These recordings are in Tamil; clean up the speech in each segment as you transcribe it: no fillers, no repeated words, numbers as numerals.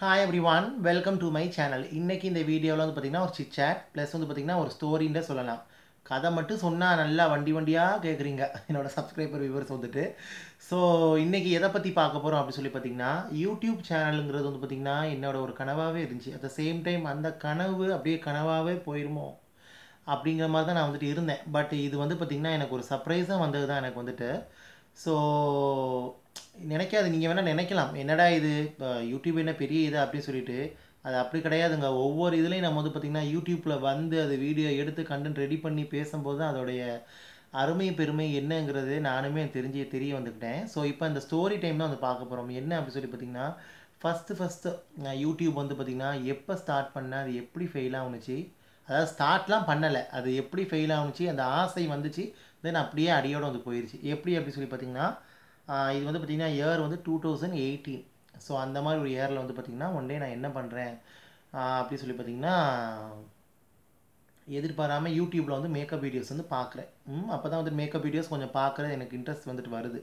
Hi everyone, welcome to my channel. இன்னைக்கு இந்த வீடியோவில் வந்து பார்த்தீங்கன்னா ஒரு சிட் சாட் ப்ளஸ் வந்து பார்த்தீங்கன்னா ஒரு ஸ்டோரின்னு சொல்லலாம். கதை மட்டும் சொன்னால் நல்லா வண்டி வண்டியாக கேட்குறீங்க என்னோட சப்ஸ்கிரைபர் வியூவர்ஸ் வந்துட்டு. ஸோ இன்னைக்கு எதை பற்றி பார்க்க போகிறோம் அப்படின்னு சொல்லி பார்த்தீங்கன்னா யூடியூப் சேனலுங்கிறது வந்து பார்த்தீங்கன்னா என்னோட ஒரு கனவாகவே இருந்துச்சு. அட் த சேம் டைம் அந்த கனவு அப்படியே கனவாகவே போயிருமோ அப்படிங்கிற மாதிரி தான் நான் வந்துட்டு இருந்தேன். பட் இது வந்து பார்த்தீங்கன்னா எனக்கு ஒரு சர்ப்ரைஸாக வந்தது தான் எனக்கு வந்துட்டு. ஸோ நினைக்காது நீங்கள் வேணால் நினைக்கலாம் என்னடா இது இப்போ யூடியூப் என்ன பெரிய இது அப்படின்னு சொல்லிட்டு அது அப்படி கிடையாதுங்க. ஒவ்வொரு இதுலேயும் நம்ம வந்து பார்த்திங்கன்னா யூடியூப்பில் வந்து அது வீடியோ எடுத்து கண்டென்ட் ரெடி பண்ணி பேசும்போது தான் அதோடைய அருமை பெருமை என்னங்கிறது நானுமே தெரிய வந்துக்கிட்டேன். ஸோ இப்போ இந்த ஸ்டோரி டைம் தான் வந்து பார்க்க போகிறோம். என்ன அப்படி சொல்லி பார்த்திங்கன்னா ஃபஸ்ட்டு நான் யூடியூப் வந்து பார்த்திங்கன்னா எப்போ ஸ்டார்ட் பண்ணேன், அது எப்படி ஃபெயில் ஆகுனுச்சு, அதாவது ஸ்டார்ட்லாம் பண்ணலை, அது எப்படி ஃபெயில் ஆகுனுச்சு, அந்த ஆசை வந்துச்சு, தென் அப்படியே அடியோடு வந்து போயிடுச்சு. எப்படி அப்படி சொல்லி பார்த்திங்கன்னா இது வந்து பார்த்திங்கன்னா இயர் வந்து 2018. ஸோ அந்த மாதிரி ஒரு இயரில் வந்து பார்த்திங்கன்னா ஒன் டே நான் என்ன பண்ணுறேன் அப்படி சொல்லி பார்த்திங்கன்னா எதிர்பாராமல் யூடியூப்பில் வந்து மேக்கப் வீடியோஸ் வந்து பார்க்குறேன். அப்போ தான் வந்து மேக்கப் வீடியோஸ் கொஞ்சம் பார்க்குறது எனக்கு இன்ட்ரெஸ்ட் வந்துட்டு வருது.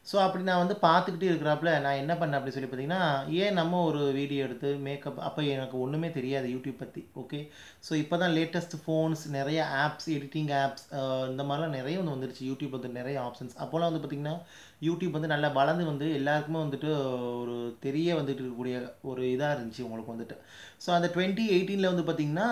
ஸோ அப்படி நான் வந்து பார்த்துக்கிட்டே இருக்கிறாப்புல நான் என்ன பண்ணேன் அப்படி சொல்லி பார்த்தீங்கன்னா ஏன் நம்ம ஒரு வீடியோ எடுத்து மேக்கப், அப்போ எனக்கு ஒன்றுமே தெரியாது யூடியூப் பற்றி. ஓகே, ஸோ இப்போ தான் லேட்டஸ்ட் ஃபோன்ஸ் நிறைய ஆப்ஸ், எடிட்டிங் ஆப்ஸ் இந்த மாதிரிலாம் நிறைய வந்து வந்துருச்சு. யூடியூப் வந்து நிறைய ஆப்ஷன்ஸ். அப்போலாம் வந்து பார்த்திங்கன்னா யூடியூப் வந்து நல்லா வளர்ந்து வந்து எல்லாருக்குமே வந்துட்டு ஒரு தெரிய வந்துட்டு இருக்கக்கூடிய ஒரு இதாக இருந்துச்சு உங்களுக்கு வந்துட்டு. ஸோ அந்த 2018 வந்து பார்த்திங்கன்னா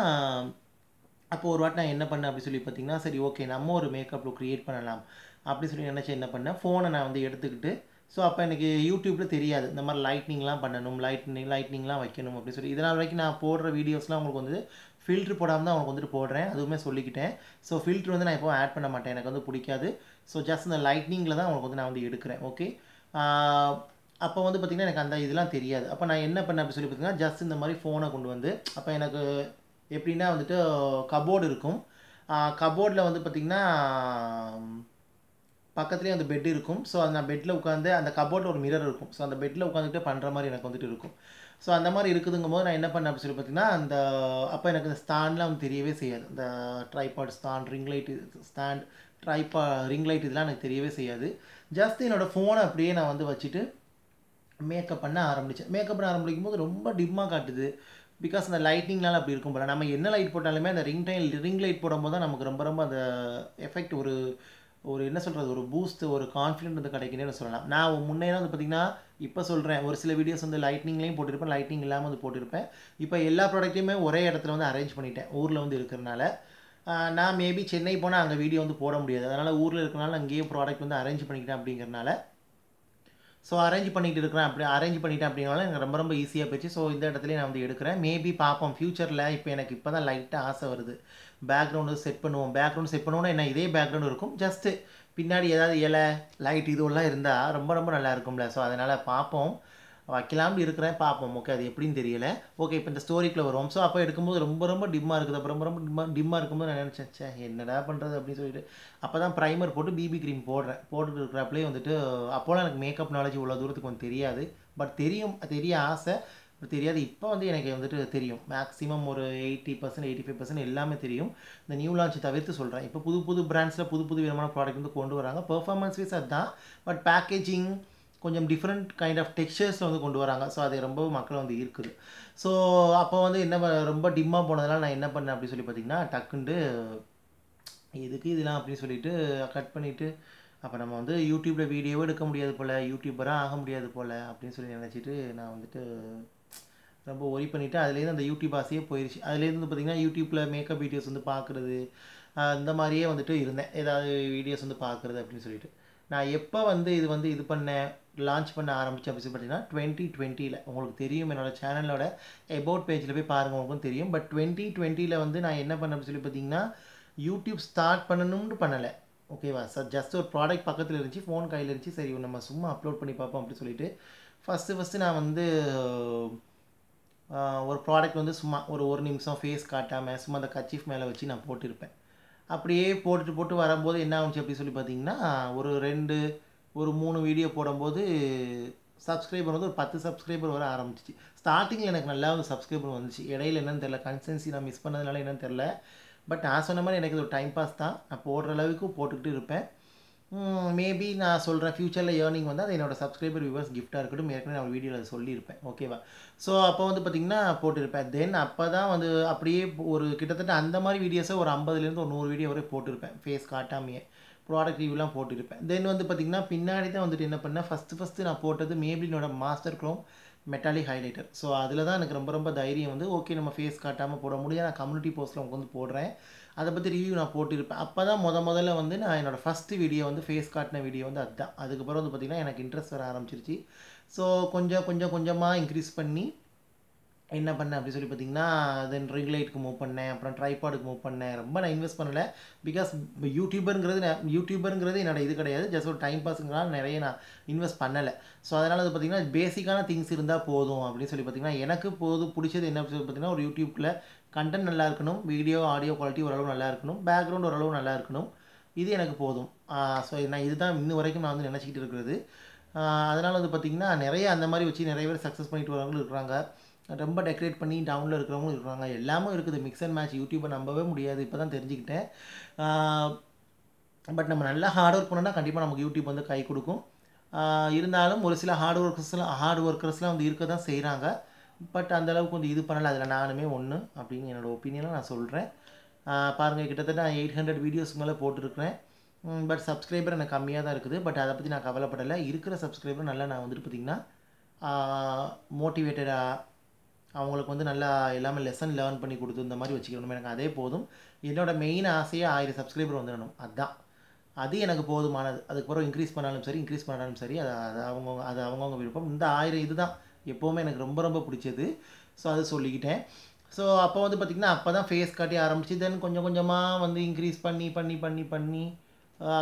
அப்போ ஒரு வாட்டி நான் என்ன பண்ணேன் அப்படி சொல்லி பார்த்தீங்கன்னா சரி ஓகே நம்ம ஒரு மேக்கப் லுக் க்ரியேட் பண்ணலாம் அப்படி சொல்லி நினச்சி என்ன பண்ணேன், ஃபோனை நான் வந்து எடுத்துக்கிட்டு. ஸோ அப்போ எனக்கு யூடியூப்பில் தெரியாது இந்த மாதிரி லைட்னிங்லாம் பண்ணணும், லைட்னிங்லாம் வைக்கணும் அப்படி சொல்லி. இதனால் வரைக்கும் நான் போடுற வீடியோஸ்லாம் உங்களுக்கு வந்து ஃபில்ட்ரு போடாமல் தான் அவங்களுக்கு வந்துட்டு போடுறேன், அதுவுமே சொல்லிக்கிட்டேன். ஸோ ஃபில்ட்ரு வந்து நான் எப்போ ஆட் பண்ண மாட்டேன், எனக்கு வந்து பிடிக்காது. ஸோ ஜஸ்ட் இந்த லைட்னிங்கில் தான் அவங்களுக்கு வந்து நான் வந்து எடுக்கிறேன். ஓகே, அப்போ வந்து பார்த்திங்கன்னா எனக்கு அந்த இதெல்லாம் தெரியாது. அப்போ நான் என்ன பண்ணேன் அப்படி சொல்லி பார்த்தீங்கன்னா ஜஸ்ட் இந்த மாதிரி ஃபோனை கொண்டு வந்து, அப்போ எனக்கு எப்படின்னா வந்துட்டு கபோர்டு இருக்கும். கபோர்டில் வந்து பார்த்திங்கன்னா பக்கத்துலேயே அந்த பெட் இருக்கும். ஸோ அது நான் பெட்டில் உட்காந்து அந்த கபோர்டில் ஒரு மிரர் இருக்கும். ஸோ அந்த பெட்டில் உட்காந்துட்டு பண்ணுற மாதிரி எனக்கு வந்துட்டு இருக்கும். ஸோ அந்த மாதிரி இருக்குதுங்கும் போது நான் என்ன பண்ணேன் அப்படி சொல்லி பார்த்தீங்கன்னா அந்த அப்போ எனக்கு இந்த ஸ்டாண்ட்லாம் வந்து தெரியவே செய்யாது. இந்த ட்ரைபாட் ஸ்டாண்ட், ரிங் லைட் இதெல்லாம் எனக்கு தெரியவே செய்யாது. ஜஸ்ட் என்னோடய ஃபோனை அப்படியே நான் வந்து வச்சுட்டு மேக்கப் பண்ண ஆரம்பித்தேன். மேக்கப் பண்ண ஆரம்பிக்கும் போது ரொம்ப டிம்மாக காட்டுது. பிகாஸ் அந்த லைட்னிங்னால அப்படி இருக்கும் போல். நம்ம என்ன லைட் போட்டாலுமே அந்த ரிங் லைட் போடும்போது தான் நமக்கு ரொம்ப ரொம்ப அந்த எஃபெக்ட் ஒரு என்ன சொல்கிறது, ஒரு பூஸ்ட், ஒரு கான்ஃபிடென்ட் வந்து கிடைக்குன்னு சொல்லலாம். நான் முன்னேலாம் வந்து பார்த்திங்கன்னா இப்போ சொல்கிறேன், ஒரு சில வீடியோஸ் வந்து லைட்னிங்லேயும் போட்டிருப்பேன், லைட்னிங் இல்லாமல் வந்து போட்டிருப்பேன். இப்போ எல்லா ப்ராடக்ட்டையுமே ஒரே இடத்துல வந்து அரேஞ்ச் பண்ணிட்டேன் ஊரில் வந்து இருக்கிறனால. நான் மேபி சென்னை போனால் அங்கே வீடியோ வந்து போட முடியாது, அதனால் ஊரில் இருக்கிறனால அங்கேயே ப்ராடக்ட் வந்து அரேஞ்ச் பண்ணிக்கிட்டேன் அப்படிங்கிறனால. ஸோ அரேஞ்ச் பண்ணிட்டேன் அப்படின்னால எனக்கு ரொம்ப ரொம்ப ஈஸியாக போச்சு. ஸோ இந்த இடத்துலேயே நான் வந்து எடுக்கிறேன். மேபி பார்ப்போம் ஃப்யூச்சரில். இப்போ எனக்கு இப்போ தான் லைட்டாக ஆசை வருது, பேக்ரவுண்டு செட் பண்ணுவோம். பேக்ரவுண்டு செட் பண்ணுவோன்னா என்ன இதே பேக்ரவுண்டு இருக்கும், ஜஸ்ட்டு பின்னாடி ஏதாவது இலை லைட் இதுவெல்லாம் இருந்தால் ரொம்ப ரொம்ப நல்லா இருக்கும்ல. ஸோ அதனால் பார்ப்போம், வைக்கலாம்னு இருக்கிறேன், பார்ப்போம். ஓகே, அது எப்படின்னு தெரியல. ஓகே, இப்போ இந்த ஸ்டோரிக்குள்ளே வருவோம். ஸோ அப்போ எடுக்கும்போது ரொம்ப ரொம்ப டிம்மாக இருக்குது. அப்போ ரொம்ப ரொம்ப டிம்மாக இருக்கும்போது நான் நினச்சேன் என்னடா பண்ணுறது அப்படின்னு சொல்லிட்டு அப்போ தான் ப்ரைமர் போட்டு பிபி க்ரீம் போட்டுட்டு இருக்கிறப்பலே வந்துட்டு அப்போலாம் எனக்கு மேக்கப் நாலேஜ் இவ்வளோ தூரத்துக்கு வந்து தெரியாது. பட் தெரிய ஆசை, தெரியாது. இப்போ வந்து எனக்கு வந்துட்டு தெரியும். மேக்ஸிமம் ஒரு 80% 85% எல்லாமே தெரியும். இந்த நியூ லான்ச் தவிர்த்து சொல்கிறேன். இப்போ புது பிராண்ட்ஸில் புது விதமான ப்ராடக்ட் வந்து கொண்டு வராங்க. பெர்ஃபார்மன்ஸ் வைஸ் அதுதான், பட் பேக்கேஜிங் கொஞ்சம் டிஃப்ரெண்ட் கைண்ட் ஆஃப் டெக்ஸ்சர்ஸில் வந்து கொண்டு வராங்க. ஸோ அது ரொம்ப மக்களை வந்து இருக்குது. ஸோ அப்போ வந்து ரொம்ப டிம்மாக போனதுனால நான் என்ன பண்ணேன் அப்படி சொல்லி பார்த்தீங்கன்னா டக்குண்டு எதுக்கு இதெல்லாம் அப்படின்னு சொல்லிட்டு கட் பண்ணிவிட்டு, அப்போ நம்ம வந்து யூடியூப்பில் வீடியோவும் எடுக்க முடியாது போல், யூடியூபராக ஆக முடியாது போல் அப்படின்னு சொல்லி நினச்சிட்டு நான் வந்துட்டு ரொம்ப ஒரி பண்ணிவிட்டு அதுலேருந்து அந்த யூடியூப் ஆசையே போயிடுச்சு. அதுலேருந்து வந்து பார்த்திங்கன்னா யூடியூப்பில் மேக்கப் வீடியோஸ் வந்து பார்க்குறது இந்த மாதிரியே வந்துட்டு இருந்தேன். ஏதாவது வீடியோஸ் வந்து பார்க்குறது அப்படின்னு சொல்லிட்டு. நான் எப்போ வந்து இது பண்ணேன், லான்ச் பண்ண ஆரம்பித்தேன் அப்படின்னு சொல்லி பார்த்தீங்கன்னா 2020. உங்களுக்கு தெரியும், என்னோடய சேனலோட அபவுட் பேஜில் போய் பாருங்கள், உங்களுக்கும் தெரியும். பட் 2020 வந்து நான் என்ன பண்ணேன் அப்படின்னு சொல்லி பார்த்தீங்கன்னா யூடியூப் ஸ்டார்ட் பண்ணணும்னு பண்ணலை. ஓகேவா சார், ஜஸ்ட் ஒரு ப்ராடக்ட் பக்கத்தில் இருந்துச்சு, ஃபோன் கையில் இருந்துச்சு, சரி நம்ம சும்மா அப்லோட் பண்ணி பார்ப்போம் அப்படின்னு சொல்லிட்டு ஃபஸ்ட்டு நான் வந்து ஒரு ப்ராடக்ட் வந்து சும்மா ஒரு நிமிஷம் ஃபேஸ் காட்டாமல் சும்மா அந்த கர்ச்சீஃப் மேலே வச்சு நான் போட்டிருப்பேன். அப்படியே போட்டு வரும்போது என்ன ஆச்சு அப்படி சொல்லி பார்த்தீங்கன்னா ஒரு 3 வீடியோ போடும்போது சப்ஸ்கிரைபர் வந்து ஒரு 10 சப்ஸ்கிரைபர் வர ஆரம்பிச்சிச்சு. ஸ்டார்டிங்கில் எனக்கு நல்லா ஒரு சப்ஸ்கிரைபர் வந்துச்சு. இடையில என்னன்னு தெரில, கன்சிஸ்டன்சி நான் மிஸ் பண்ணதுனால என்னன்னு தெரில. பட் நான் சொன்ன மாதிரி எனக்கு இது ஒரு டைம் பாஸ் தான். நான் போடுற அளவுக்கு போட்டுக்கிட்டு இருப்பேன். மேபி நான் சொல்கிறேன் ஃப்யூச்சரில் ஏர்னிங் வந்து அது என்னோட சப்ஸ்கிரைபர் வியூவர்ஸ் கிஃப்ட்டாக இருக்கட்டும். ஏற்கனவே நான் வீடியோவில் அதை சொல்லியிருப்பேன். ஓகேவா? ஸோ அப்போ வந்து பார்த்திங்கன்னா போட்டிருப்பேன். தென் அப்போ தான் வந்து அப்படியே ஒரு கிட்டத்தட்ட அந்த மாதிரி வீடியோஸை ஒரு 50லேருந்து ஒரு 100 வீடியோ வரை போட்டிருப்பேன். ஃபேஸ் காட்டாமையே ப்ராடக்ட் ரிவ்யூலாம் போட்டிருப்பேன். தென் வந்து பார்த்திங்கன்னா பின்னாடி தான் வந்துட்டு என்ன பண்ணேன், ஃபஸ்ட்டு நான் போட்டது மேப்ளினோட master chrome metallic highlighter. So அதில் தான் எனக்கு ரொம்ப ரொம்ப தைரியம் வந்து ஓகே நம்ம ஃபேஸ் காட்டாமல் போட முடியாது. நான் கம்யூனிட்டி போஸ்ட்டில் உங்களுக்கு வந்து போடுறேன். அதை பற்றி ரிவ்யூ நான் போட்டிருப்பேன். அப்போ தான் முதல்ல வந்து நான் என்னோடய ஃபஸ்ட்டு வீடியோ வந்து ஃபேஸ் காட்டின வீடியோ வந்து அதுதான். அதுக்கப்புறம் வந்து பார்த்திங்கன்னா எனக்கு இன்ட்ரெஸ்ட் வர ஆரம்பிச்சிருச்சு. ஸோ கொஞ்சமாக இன்க்ரீஸ் பண்ணி என்ன பண்ணேன் அப்படி சொல்லி பார்த்தீங்கன்னா, தென் ரிங் லைட்டுக்கு மூவ் பண்ணேன். அப்புறம் ட்ரைபாடுக்கு மூவ் பண்ணேன். ரொம்ப நான் இன்வெஸ்ட் பண்ணல. பிகாஸ் யூடியூபருங்கிறது என்னோட இது கிடையாது. ஜஸ்ட் ஒரு டைம் பாஸுங்கனால நிறைய நான் இன்வெஸ்ட் பண்ணலை. ஸோ அதனால் வந்து பார்த்திங்கன்னா பேசிக்கான திங்ஸ் இருந்தால் போதும் அப்படின்னு சொல்லி பார்த்தீங்கன்னா, எனக்கு பிடிச்சது என்ன சொல்லி பார்த்தீங்கன்னா, ஒரு யூடியூப்பில் கண்டென்ட் நல்லா இருக்கணும். வீடியோ, ஆடியோ குவாலிட்டி ஓரளவு நல்லா இருக்கணும். பேக்ரவுண்ட் ஓரளவு நல்லா இருக்கணும். இது எனக்கு போதும். ஸோ நான் இதுதான் இன்ன வரைக்கும் நான் வந்து நினச்சிக்கிட்டு இருக்கிறது. அதனால் வந்து பார்த்திங்கன்னா, நிறைய அந்த மாதிரி வச்சு நிறைய பேர் சக்ஸஸ் பண்ணிட்டு வரவங்களும் இருக்கிறாங்க. ரொம்ப டெக்கரேட் பண்ணி டவுனில் இருக்கிறவங்களும் இருக்கிறாங்க. எல்லாமே இருக்குது. Mix and match. யூடியூப்பை நம்பவே முடியாது. இப்போ தான் தெரிஞ்சுக்கிட்டேன். பட் நம்ம நல்லா ஹார்ட் ஒர்க் பண்ணோம்னா கண்டிப்பாக நமக்கு யூடியூப் வந்து கை கொடுக்கும். இருந்தாலும் ஒரு சில ஹார்ட் ஒர்க்கர்ஸ்லாம் வந்து இருக்க தான் செய்கிறாங்க. பட் அந்தளவுக்கு வந்து இது பண்ணலை. அதில் நானுமே ஒன்று அப்படின்னு என்னோடய ஒப்பீனியனை நான் சொல்கிறேன். பாருங்கள், கிட்டத்தட்ட 800 வீடியோஸ்க்கு மேலே போட்டிருக்கிறேன். பட் சப்ஸ்கிரைபர் எனக்கு கம்மியாக தான் இருக்குது. பட் அதை பற்றி நான் கவலைப்படலை. இருக்கிற சப்ஸ்கிரைபர் நல்லா நான் வந்துட்டு பார்த்திங்கன்னா மோட்டிவேட்டடாக அவங்களுக்கு வந்து நல்லா எல்லாமே லெசன் லேர்ன் பண்ணி கொடுத்து இந்த மாதிரி வச்சுக்கணும். எனக்கு அதே போதும். என்னோட மெயின் ஆசையே 1000 சப்ஸ்கிரைபர் வந்துடணும். அதுதான். அது எனக்கு போதுமானது. அதுக்கப்புறம் இன்க்ரீஸ் பண்ணாலும் சரி, இன்க்ரீஸ் பண்ணாலும் சரி, அது அவங்கவுங்க விருப்பம். இந்த 1000 இதுதான் எப்போவுமே எனக்கு ரொம்ப ரொம்ப பிடிச்சது. ஸோ அது சொல்லிக்கிட்டேன். ஸோ அப்போ வந்து பார்த்திங்கன்னா, அப்போ தான் ஃபேஸ் காட்டி ஆரம்பிச்சு. தென் கொஞ்சம் கொஞ்சமாக வந்து இன்க்ரீஸ் பண்ணி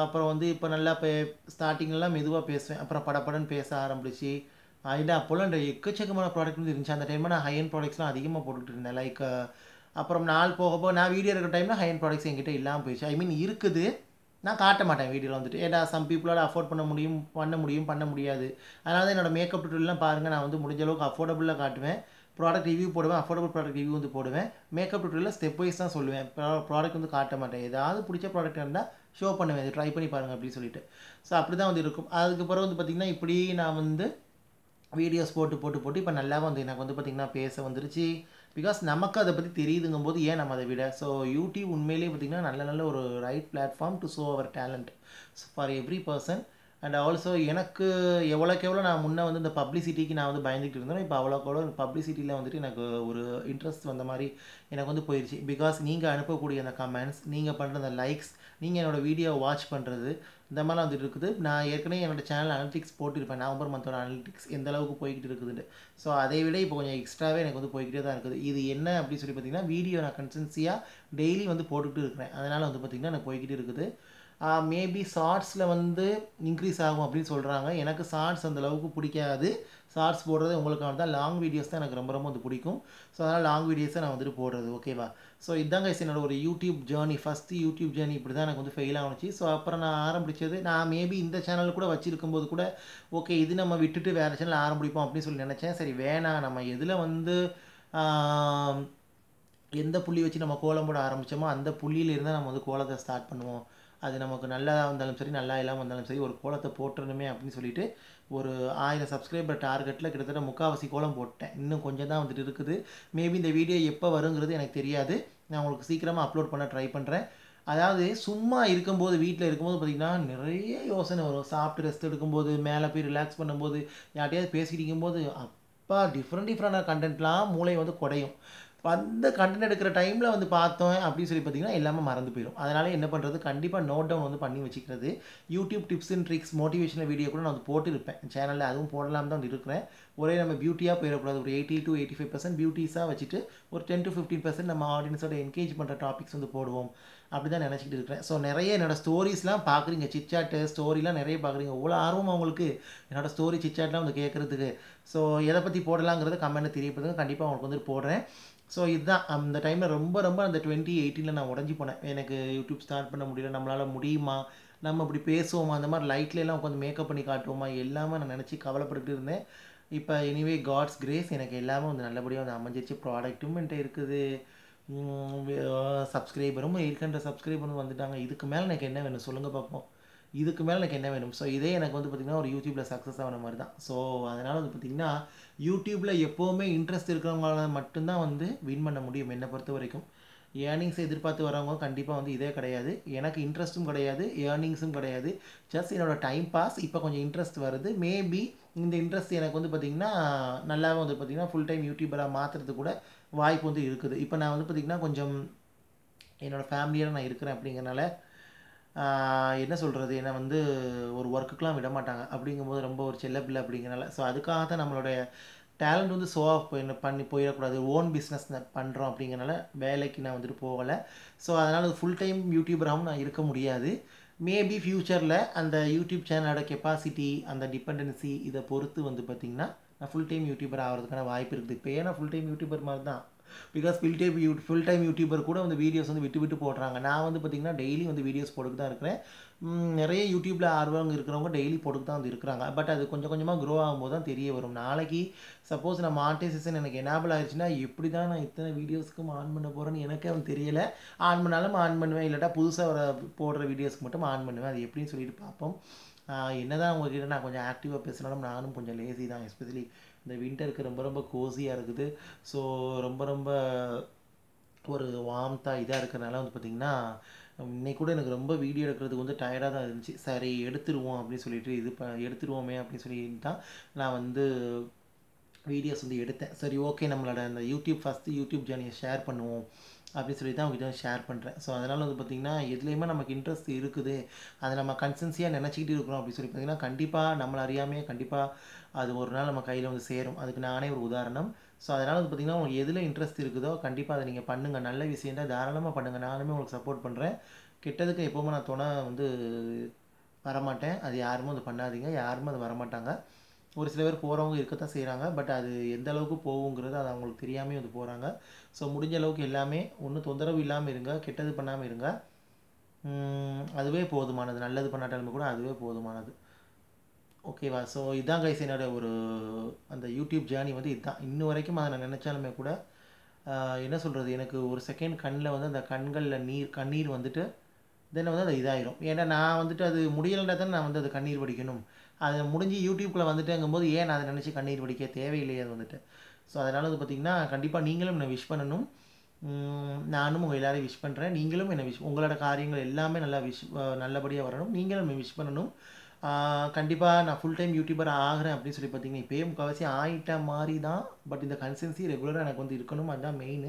அப்புறம் வந்து இப்போ நல்லா ஸ்டார்டிங்லாம் மெதுவாக பேசுவேன். அப்புறம் படப்படன்னு பேச ஆரம்பிச்சு. இல்லை அப்போல்லாம் இந்த எக்கச்சக்கமான ப்ராடக்ட் வந்து இருந்துச்சு. அந்த டைமில் நான் ஹை அண்ட் ப்ராடக்ட்ஸ்லாம் அதிகமாக போட்டுக்கிட்டு இருந்தேன். லைக் அப்புறம் நாள் போக நான் வீடியோ இருக்கிற டைமில் ஹை அண்ட் ப்ராடக்ட்ஸ் என்கிட்ட இல்லாமல் போயிடுச்சு. ஐ மீன் இருக்குது, நான் காட்ட மாட்டேன் வீடியோவில் வந்துட்டு. ஏன்னா சம் பீப்புளால் அஃபோர்ட் பண்ண முடியாது. அதனால தான் என்னோடய மேக்கப் டுட்டோரியல்லாம் பாருங்கள். நான் வந்து முடிஞ்ச அளவுக்கு அஃபோர்டபுளாக காட்டுவேன். ப்ராடக்ட் ரிவ்யூ போடுவேன். அஃபோர்டபுள் ப்ராடக்ட் ரிவ்யூ வந்து போடுவேன். மேக்கப் டுட்டோரியலில் ஸ்டெப் வைஸ் தான் சொல்லுவேன். ப்ராடக்ட் வந்து காட்ட மாட்டேன். ஏதாவது பிடிச்ச ப்ராடக்ட் இருந்தால் ஷோ பண்ணுவேன். இது ட்ரை பண்ணி பாருங்கள் அப்படின்னு சொல்லிட்டு. ஸோ அப்படி தான் வந்து இருக்கும். அதுக்கப்புறம் வந்து பார்த்திங்கன்னா, இப்படி நான் வந்து வீடியோஸ் போட்டு இப்போ நல்லாவே வந்து எனக்கு வந்து பார்த்திங்கன்னா பேச வந்துருச்சு. பிகாஸ் நமக்கு அதை பற்றி தெரியுதுங்கும்போது ஏன் நம்ம அதை விட. ஸோ யூடியூப் உண்மையிலேயே பார்த்திங்கன்னா நல்ல ஒரு right platform to show our talent for every person. And also எனக்கு எவ்வளோக்கு நான் முன்னே வந்து இந்த பப்ளிசிட்டிக்கு நான் வந்து பயந்துகிட்டு இருந்தேன். இப்போ அவ்வளோக்கு பப்ளிசிட்டியில் வந்துட்டு எனக்கு ஒரு இன்ட்ரெஸ்ட் வந்த மாதிரி எனக்கு வந்து போயிடுச்சு. பிகாஸ் நீங்கள் அனுப்பக்கூடிய அந்த கமெண்ட்ஸ், நீங்கள் பண்ணுற அந்த லைக்ஸ், நீங்கள் என்னோடய வீடியோவை வாட்ச் பண்ணுறது, இந்த மாதிரிலாம் வந்துட்டு இருக்குது. நான் ஏற்கனவே என்னோடய சேனல் அனலிட்டிக்ஸ் போட்டிருப்பேன். நவம்பர் மந்தோட அனலிட்டிக்ஸ் எந்த அளவுக்கு போய்கிட்டு இருக்குதுன்னு. ஸோ அதை விட இப்போ கொஞ்சம் எக்ஸ்ட்ராவே எனக்கு வந்து போய்கிட்டே தான் இருக்குது. இது என்ன அப்படின்னு சொல்லி பார்த்தீங்கன்னா, வீடியோ நான் கன்சிஸ்டன்சியாக டெய்லி வந்து போட்டுக்கிட்டு இருக்கிறேன். அதனால் வந்து பார்த்திங்கன்னா எனக்கு போய்கிட்டு இருக்குது. மேபி ஷார்ட்ஸில் வந்து இன்க்ரீஸ் ஆகும் அப்படின்னு சொல்கிறாங்க. எனக்கு ஷார்ட்ஸ் அந்தளவுக்கு பிடிக்காது. ஷார்ட்ஸ் போடுறது உங்களுக்காக தான். லாங் வீடியோஸ் தான் எனக்கு ரொம்ப வந்து பிடிக்கும். ஸோ அதனால் லாங் வீடியோஸை நான் வந்துட்டு போடுறது. ஓகேவா? ஸோ இதுதான் கைஸ் என்னோட ஒரு YouTube journey. First YouTube journey இப்படி தான் எனக்கு வந்து ஃபெயில் ஆகிச்சு. ஸோ அப்புறம் நான் ஆரம்பித்தது, நான் மேபி இந்த சேனல் கூட வச்சுருக்கும்போது கூட ஓகே இது நம்ம விட்டுட்டு வேறு சேனல் ஆரம்பிப்போம் அப்படின்னு சொல்லி நினச்சேன். சரி வேணாம், நம்ம எதில் வந்து எந்த புள்ளி வச்சு நம்ம கோலம் போட ஆரம்பித்தோமோ அந்த புள்ளியிலிருந்து நம்ம வந்து கோலத்தை ஸ்டார்ட் பண்ணுவோம். அது நமக்கு நல்லா வந்தாலும் சரி, நல்லா இல்லாமல் வந்தாலும் சரி, ஒரு கோலத்தை போட்டுறணுமே அப்படின்னு சொல்லிட்டு ஒரு 1000 சப்ஸ்கிரைபர் டார்கெட்டில் கிட்டத்தட்ட 3/4 கோலம் போட்டேன். இன்னும் கொஞ்சம் தான் வந்துட்டு இருக்குது. மேபி இந்த வீடியோ எப்போ வருங்கிறது எனக்கு தெரியாது. நான் உங்களுக்கு சீக்கிரமாக அப்லோட் பண்ண ட்ரை பண்ணுறேன். அதாவது சும்மா இருக்கும்போது, வீட்டில் இருக்கும்போது பார்த்திங்கன்னா நிறைய யோசனை வரும். சாப்பிட்டு ரெஸ்ட் எடுக்கும்போது, மேலே போய் ரிலாக்ஸ் பண்ணும்போது, யார்ட்டையாவது பேசிக்கிட்டு இருக்கும்போது அப்பா டிஃப்ரெண்டான கண்டென்ட்லாம் மூளை வந்து குடையும். அந்த கண்டென்ட் எடுக்கிற டைமில் வந்து பார்த்தோம் அப்படின்னு சொல்லி பார்த்தீங்கன்னா எல்லாமே மறந்து போயிடும். அதனால் என்ன பண்ணுறது, கண்டிப்பாக நோட் டவுன் வந்து பண்ணி வச்சுக்கிறது. YouTube tips and tricks motivational video கூட நான் வந்து போட்டிருப்பேன் சேனலில். அதுவும் போடலாம் தான் வந்து இருக்கிறேன். ஒரே நம்ம பியூட்டியாக போயிடக்கூடாது. ஒரு 80 to 85% பியூட்டிஸாக வச்சுட்டு ஒரு 10 to 15% நம்ம ஆடியன்ஸோட என்கேஜ் பண்ணுற டாபிக்ஸ் வந்து போடுவோம். அப்படி தான் நினச்சிக்கிட்டு இருக்கிறேன். ஸோ நிறைய என்னோடய ஸ்டோரிஸ்லாம் பார்க்குறீங்க. சிட்சாட்டு ஸ்டோரிலாம் நிறைய பார்க்குறீங்க. இவ்வளோ ஆர்வம் அவங்களுக்கு என்னோடய ஸ்டோரி சிட்சாட்லாம் வந்து கேட்குறதுக்கு. ஸோ எதை பற்றி போடலாங்கிறத கமெண்ட்டில் தெரியப்படுத்துங்க. கண்டிப்பாக அவங்களுக்கு வந்து போடுறேன். ஸோ இதுதான் அந்த டைமில் ரொம்ப அந்த 2018 நான் உடஞ்சி போனேன். எனக்கு யூடியூப் ஸ்டார்ட் பண்ண முடியல, நம்மளால் முடியுமா, நம்ம இப்படி பேசுவோமா, அந்த மாதிரி லைட்லலாம் உட்காந்து மேக்கப் பண்ணி காட்டுவோமா, எல்லாமே நான் நினச்சி கவலைப்பட்டுக்கிட்டு இருந்தேன். இப்போ எனிவே காட்ஸ் கிரேஸ் எனக்கு எல்லாமே வந்து நல்லபடியாக வந்து அமைஞ்சிருச்சு. ப்ராடக்ட்டும் என்கிட்ட இருக்குது, சப்ஸ்கிரைபரும் 800 சப்ஸ்கிரைபரும் வந்துட்டாங்க. இதுக்கு மேலே எனக்கு என்ன வேணும் சொல்லுங்கள் பார்ப்போம். இதுக்கு மேலே எனக்கு என்ன வேணும்? ஸோ இதே எனக்கு வந்து பார்த்திங்கன்னா ஒரு யூடியூப்பில் சக்ஸஸ் ஆன மாதிரி தான். ஸோ அதனால் வந்து பார்த்திங்கன்னா யூடியூப்பில் எப்போவுமே இன்ட்ரெஸ்ட் இருக்கிறவங்களால மட்டும்தான் வந்து வின் பண்ண முடியும் என்னை பொறுத்த வரைக்கும். ஏர்னிங்ஸை எதிர்பார்த்து வரவங்க கண்டிப்பாக வந்து இதே கிடையாது. எனக்கு இன்ட்ரெஸ்ட்டும் கிடையாது, ஏர்னிங்ஸும் கிடையாது. ஜஸ்ட் என்னோடய டைம் பாஸ். இப்போ கொஞ்சம் இன்ட்ரெஸ்ட் வருது. மேபி இந்த இன்ட்ரெஸ்ட் எனக்கு வந்து பார்த்திங்கன்னா நல்லாவே வந்து பார்த்திங்கன்னா ஃபுல் டைம் யூடியூபராக மாற்றுறதுக்கு கூட வாய்ப்பு வந்து இருக்குது. இப்போ நான் வந்து பார்த்திங்கன்னா கொஞ்சம் என்னோடய ஃபேமிலியோட நான் இருக்கிறேன் அப்படிங்கிறனால என்ன சொல்கிறது, என்னை வந்து ஒரு ஒர்க்குக்கெலாம் விட மாட்டாங்க. அப்படிங்கும்போது ரொம்ப ஒரு செல்ல பிள்ளை அப்படிங்கிறனால. ஸோ அதுக்காக தான் நம்மளுடைய டேலண்ட் வந்து ஷோ ஆஃப் பண்ணி போயிடக்கூடாது. ஓன் பிஸ்னஸ் பண்ணுறோம் அப்படிங்கிறனால வேலைக்கு நான் வந்துட்டு போகலை. ஸோ அதனால் ஃபுல் டைம் யூடியூபராகவும் நான் இருக்க முடியாது. மேபி ஃப்யூச்சரில் அந்த யூடியூப் சேனலோட கெப்பாசிட்டி, அந்த டிபெண்டன்சி இதை பொறுத்து வந்து பார்த்திங்கன்னா நான் ஃபுல் டைம் யூடியூபர் ஆகிறதுக்கான வாய்ப்பு இருக்குது. இப்போ ஏன்னா ஃபுல் டைம் யூடியூபர் மாதிரி தான். பிகாஸ் ஃபுல் டைம் யூடியூபர் கூட வந்து வீடியோஸ் வந்து விட்டு விட்டு போடுறாங்க. நான் வந்து பார்த்திங்கன்னா டெய்லி வந்து வீடியோஸ் போட்டுட்டு தான் இருக்கிறேன். நிறைய யூடியூப்பில் ஆர்வம் இருக்கிறவங்க டெய்லி போட்டுட்டு தான் வந்து இருக்கிறாங்க. பட் அது கொஞ்சம் கொஞ்சமாக க்ரோ ஆகும்போது தான் தெரிய வரும். நாளைக்கு சப்போஸ் நான் மானிட்டைசேஷன் எனக்கு எனேபிள் ஆயிடுச்சுன்னா எப்படி தான் நான் இத்தனை வீடியோஸ்க்கும் ஆன் பண்ண போகிறேன்னு எனக்கே வந்து தெரியலை. ஆன் பண்ணாலும் ஆன் பண்ணுவேன், இல்லாட்டா புதுசாக போடுற வீடியோஸ்க்கு மட்டும் ஆன் பண்ணுவேன். அது எப்படின்னு சொல்லிட்டு பார்ப்போம். என்னதான் உங்ககிட்ட நான் கொஞ்சம் ஆக்டிவாக பேசினாலும் நானும் கொஞ்சம் லேசி தான். எஸ்பெஷலி இந்த வின்டருக்கு ரொம்ப ரொம்ப கோஸியாக இருக்குது. ஸோ ரொம்ப ரொம்ப ஒரு வார்ம்த்தாக இதாக இருக்கிறனால வந்து பார்த்திங்கன்னா இன்னைக்கு கூட எனக்கு ரொம்ப வீடியோ எடுக்கிறதுக்கு வந்து டயர்டாக தான் இருந்துச்சு. சரி எடுத்துருவோம் அப்படின்னு சொல்லிட்டு எடுத்துருவோமே அப்படின்னு சொல்லிட்டு தான் நான் வந்து வீடியோஸ் வந்து எடுத்தேன். சரி ஓகே, நம்மளோட அந்த ஃபஸ்ட்டு யூடியூப் ஜேர்னியை ஷேர் பண்ணுவோம் அப்படின்னு சொல்லி தான் உங்ககிட்ட ஷேர் பண்ணுறேன். ஸோ அதனால் வந்து பார்த்திங்கன்னா எதுலேயுமே நமக்கு இன்ட்ரெஸ்ட் இருக்குது, அதை நம்ம கன்சிஸ்டன்சியாக நினச்சிக்கிட்டு இருக்கிறோம் அப்படின்னு சொல்லி பார்த்திங்கன்னா கண்டிப்பாக நம்மளை அறியாமையே கண்டிப்பாக அது ஒரு நாள் நம்ம கையில் வந்து சேரும். அதுக்கு நானே ஒரு உதாரணம். ஸோ அதனால் வந்து பார்த்திங்கன்னா உங்களுக்கு எதில் இன்ட்ரெஸ்ட் இருக்குதோ கண்டிப்பாக அதை நீங்கள் பண்ணுங்கள். நல்ல விஷயம் தான், தாராளமாக பண்ணுங்கள். நானுமே உங்களுக்கு சப்போர்ட் பண்ணுறேன். கெட்டதுக்கு எப்போவுமே நான் துணை வந்து வரமாட்டேன். அது யாருமே அது பண்ணாதீங்க, யாருமே அது வரமாட்டாங்க. ஒரு சில பேர் போகிறவங்க இருக்கத்தான் செய்கிறாங்க. பட் அது எந்த அளவுக்கு போகுங்கிறது அது அவங்களுக்கு தெரியாமல் வந்து போகிறாங்க. ஸோ முடிஞ்ச அளவுக்கு எல்லாமே ஒன்றும் தொந்தரவு இல்லாமல் இருங்க, கெட்டது பண்ணாமல் இருங்க. அதுவே போதுமானது. நல்லது பண்ணாட்டாலுமே கூட அதுவே போதுமானது. ஓகேவா? ஸோ இதான் கைஸ் என்னோடய ஒரு அந்த யூடியூப் ஜேர்னி வந்து இதுதான். இன்னும் வரைக்கும் அதை நான் நினச்சாலுமே கூட என்ன சொல்கிறது, எனக்கு ஒரு செகண்ட் கண்ணில் வந்து அந்த கண்ணீர் வந்துட்டு தென் வந்து அது இதாயிரும். ஏன்னா நான் வந்துட்டு அது முடியலைன்னா தானே நான் வந்து அது கண்ணீர் வடிக்கணும். அது முடிஞ்சு யூடியூப்பில் வந்துட்டுங்கும்போது ஏன் நான் அதை நினச்சி கண்ணீர் வடிக்க தேவையில்லையே அது வந்துட்டு. ஸோ அதனால் வந்து பார்த்திங்கன்னா கண்டிப்பாக நீங்களும் என்னை விஷ் பண்ணணும். நானும் உங்கள் எல்லோரையும் விஷ் பண்ணுறேன். நீங்களும் என்னை உங்களோட காரியங்கள் எல்லாமே நல்லபடியாக வரணும். நீங்களும் என்னை விஷ் பண்ணணும். கண்டிப்பாக நான் ஃபுல் டைம் யூடியூபர் ஆகிறேன் அப்படின்னு சொல்லி பார்த்தீங்கன்னா இப்போயே முக்கால்வாசி ஆகிட்ட மாதிரி தான். பட் இந்த கன்சிஸ்டன்சி ரெகுலராக எனக்கு வந்து இருக்கணும். அதுதான் மெயின்.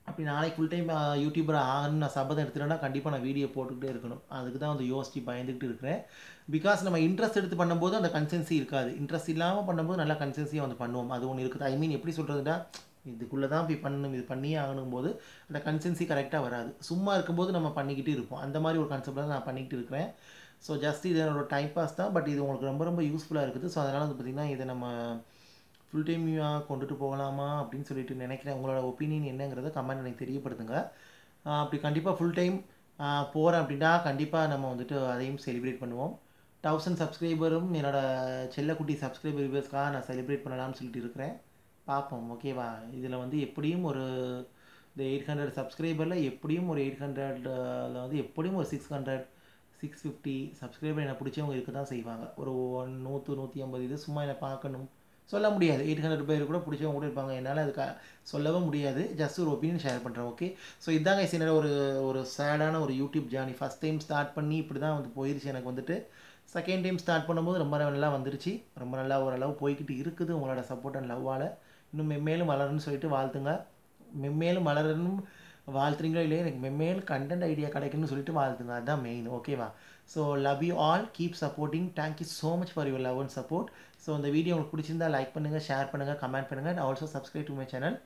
அப்படி நாளைக்கு ஃபுல் டைம் யூடியூபர் ஆகணும்னு நான் சபதம் எடுத்துட்டேன்னா கண்டிப்பாக நான் வீடியோ போட்டுக்கிட்டே இருக்கணும். அதுக்கு தான் வந்து யோசித்து பயந்துக்கிட்டு இருக்கிறேன். பிகாஸ் நம்ம இன்ட்ரெஸ்ட் எடுத்து பண்ணும்போது அந்த கன்சிஸ்டன்சி இருக்காது. இன்ட்ரெஸ்ட் இல்லாமல் பண்ணும்போது நல்லா கன்சிஸ்டன்சியாக வந்து பண்ணுவோம். அது ஒன்று இருக்குது. ஐ மீன் எப்படி சொல்கிறதுனா, இதுக்குள்ளே தான் போய் பண்ணணும், இது பண்ணியே ஆகணும் போது அந்த கன்சிஸ்டன்சி கரெக்டாக வராது. சும்மா இருக்கும்போது நம்ம பண்ணிக்கிட்டு இருப்போம். அந்த மாதிரி ஒரு கான்செப்ட் தான் நான் பண்ணிக்கிட்டு இருக்கிறேன். ஸோ ஜஸ்ட் இது என்னோட டைம் பாஸ் தான். பட் இது உங்களுக்கு ரொம்ப ரொம்ப யூஸ்ஃபுல்லாக இருக்குது. ஸோ அதனால் வந்து பார்த்திங்கன்னா இதை நம்ம ஃபுல் டைமாக கொண்டுட்டு போகலாமா அப்படின்னு சொல்லிட்டு நினைக்கிறேன். உங்களோட ஒப்பீனியன் என்னங்கிறத கமெண்ட் எனக்கு தெரியப்படுத்துங்க. அப்படி கண்டிப்பாக ஃபுல் டைம் போகிறேன் அப்படின்னா கண்டிப்பாக நம்ம வந்துட்டு அதையும் செலிப்ரேட் பண்ணுவோம். 1000 சப்ஸ்கிரைபரும் என்னோடய செல்லக்குட்டி சப்ஸ்கிரைபர் வியூவர்ஸ்க்காக நான் செலிப்ரேட் பண்ணலாம்னு சொல்லிட்டு இருக்கிறேன். பார்ப்போம். ஓகேவா? இதில் வந்து எப்படியும் ஒரு இந்த 800 சப்ஸ்கிரைபரில் எப்படியும் ஒரு 800 வந்து எப்படியும் ஒரு 600 650 சப்ஸ்கிரைபர் என்னை பிடிச்சவங்க இருக்க தான் செய்வாங்க. ஒரு 100 150 இது சும்மா என்னை பார்க்கணும் சொல்ல முடியாது. 800 பேர் கூட பிடிச்சவங்க கூட இருப்பாங்க. என்னால் அது சொல்லவும் முடியாது. ஜஸ்ட் ஒரு ஒப்பீனியன் ஷேர் பண்ணுறேன். ஓகே. ஸோ இதாங்க என்னோட ஒரு சேடான ஒரு YouTube journey. First time start பண்ணி இப்படி தான் வந்து போயிடுச்சு எனக்கு வந்துட்டு. செகண்ட் டைம் ஸ்டார்ட் பண்ணும்போது ரொம்ப நல்லா வந்துருச்சு. ரொம்ப நல்லா ஓரளவு போய்கிட்டு இருக்குது உங்களோட சப்போர்ட் அண்ட் லவ்வால். இன்னும் மென்மேலும் வளரணும்னு சொல்லிட்டு வாழ்த்துங்க. மென்மேலும் வளரணும் வாழ்த்துறீங்களோ இல்லையா, எனக்கு மென்மேலும் கண்டென்ட் ஐடியா கிடைக்கணும்னு சொல்லிட்டு வாழ்த்துங்க. அதுதான் மெயின். ஓகேவா? So love you all. Keep supporting. Thank you so much for your love and support. So இந்த வீடியோ உங்களுக்கு பிடிச்சிருந்தா லைக் பண்ணுங்கள், ஷேர் பண்ணுங்கள், கமெண்ட் பண்ணுங்கள். And also subscribe to my channel.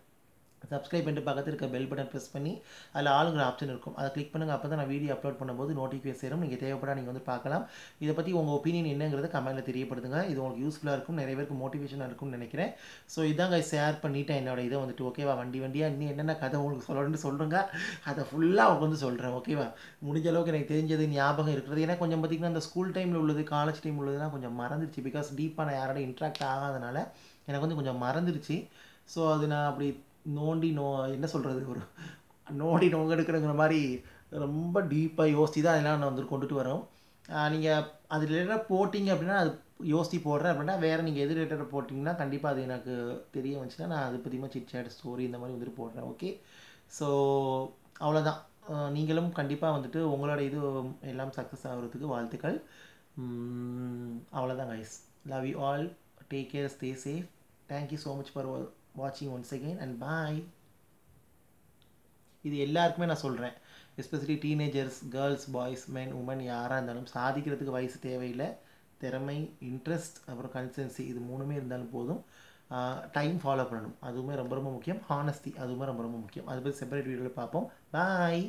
Subscribe பண்ணிட்டு பக்கத்தில் இருக்க பெல் பட்டன் ப்ரெஸ் பண்ணி அதில் ஆளுங்கிற ஆப்ஷன் இருக்கும், அதை கிளிக் பண்ணுங்கள். அப்போ தான் நான் வீடியோ அப்லோட் பண்ணும்போது நோட்டிஃபிகேஷன் சேரும். நீங்கள் தேவைப்படா நீங்கள் வந்து பார்க்கலாம். இதை பற்றி உங்கள் ஒப்பீனியன் என்னங்கிறத கமெண்ட்டில் தெரியப்படுத்துங்க. இது உங்களுக்கு யூஸ்ஃபுல்லாக இருக்கும், நிறைய பேருக்கு மோட்டிவேஷனாக இருக்கும்னு நினைக்கிறேன். ஸோ இதாங்க ஷேர் பண்ணிவிட்டேன் என்னோட இதை வந்துட்டு. ஓகேவா? வண்டியாக இன்னும் என்னென்ன கதை உங்களுக்கு சொல்லணும்னு சொல்கிறேங்க, அதை ஃபுல்லாக உங்களுக்கு வந்து சொல்கிறேன். ஓகேவா? முடிஞ்ச அளவுக்கு எனக்கு தெரிஞ்சது ஞாபகம் இருக்கிறது. ஏன்னா கொஞ்சம் பார்த்திங்கன்னா அந்த ஸ்கூல் டைமில் உள்ளது, காலேஜ் டைமில் உள்ளதுலாம் கொஞ்சம் மறந்துருச்சு. பிகாஸ் டீப்பாக நான் யாரோட இன்ட்ராக்ட் ஆகாதனால எனக்கு வந்து கொஞ்சம் மறந்துருச்சு. ஸோ அது நான் அப்படி என்ன சொல்கிறது, ஒரு நோண்டி நோங்க எடுக்கிறங்கிற மாதிரி ரொம்ப டீப்பாக யோசித்து தான் அதெல்லாம் நான் வந்து கொண்டுட்டு வரோம். நீங்கள் அது ரிலேட்டடாக போட்டிங்க அப்படின்னா அது யோசித்து போடுறேன் அப்படின்னா வேறு நீங்கள் எது ரிலேட்டடாக போட்டிங்கன்னா கண்டிப்பாக அது எனக்கு தெரிய வந்துச்சுன்னா நான் அதை பற்றியுமா சிட் சேட் ஸ்டோரி இந்த மாதிரி வந்துட்டு போடுறேன். ஓகே, ஸோ அவ்வளோதான். நீங்களும் கண்டிப்பாக வந்துட்டு உங்களோட இது எல்லாம் சக்ஸஸ் ஆகிறதுக்கு வாழ்த்துக்கள். அவ்வளோதான் guys. Love you all. Take care, stay safe. Thank you so much for வாட்சிங் ஒன்ஸ் அகெயின் அண்ட் பாய். இது எல்லாருக்குமே நான் சொல்கிறேன், எஸ்பெஷலி டீனேஜர்ஸ், கேர்ள்ஸ், பாய்ஸ், மென், உமன் யாராக இருந்தாலும் சாதிக்கிறதுக்கு வயசு தேவையில்லை. திறமை, இன்ட்ரெஸ்ட், அப்புறம் கன்சிஸ்டன்சி இது 3மே இருந்தாலும் போதும். டைம் ஃபாலோ பண்ணணும், அதுவுமே ரொம்ப ரொம்ப முக்கியம். ஹானஸ்டி அதுவுமே ரொம்ப ரொம்ப முக்கியம். அதை பற்றி செப்பரேட் வீடியோவில் பார்ப்போம். பாய்.